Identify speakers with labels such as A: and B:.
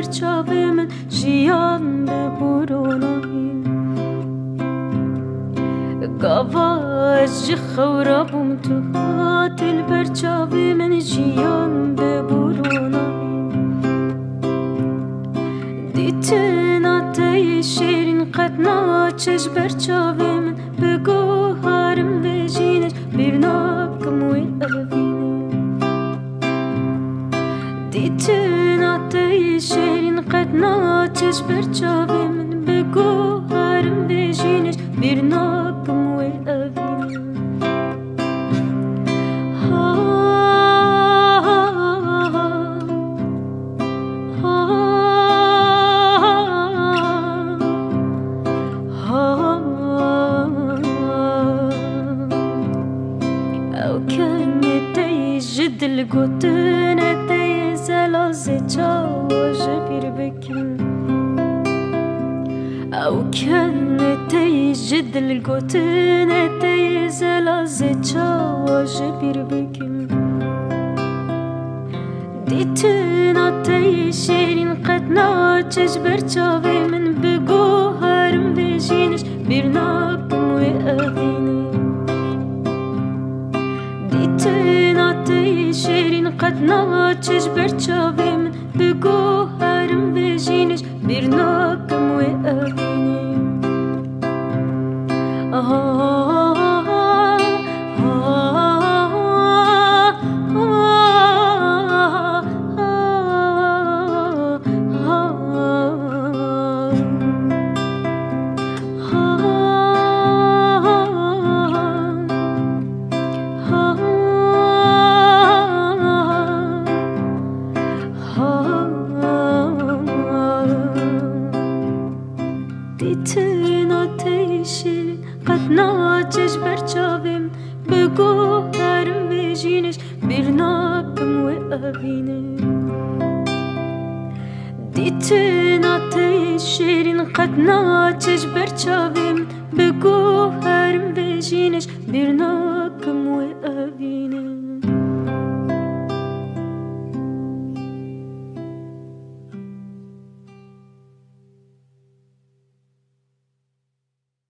A: برچاوی من جیان ببرونایی گاواج خورابم تو هاتل برچاوی من جیان ببرونایی دیتن آتای شیرین قد ناچش برچاوی من بگو هارم و جینش بیرناکم و اوینه دیتن آتای شیرین قد ناچش برچاوی من بگو هارم و جینش بیرناکم و اوینه دل گوتن تی زلاز چاوش بیر بکن او کن تی جدل گوتن تی زلاز چاوش بیر بکن دیتن آتای شیرین قد ناچش برچاوی من بگو هرم بجینش بیر ناکم و اوینه دیتن آتای شیرین قد ناچش برچاوی من بگو هرم بجینش بیر ناکم و اوینه دیتن آتای شیرین قد ناچش برچاویم بگو هرم بجینش بیر ناکم و اوینه دیتن آتای شیرین قد ناچش برچاویم بگو هرم بجینش بیر ناکم و اوینه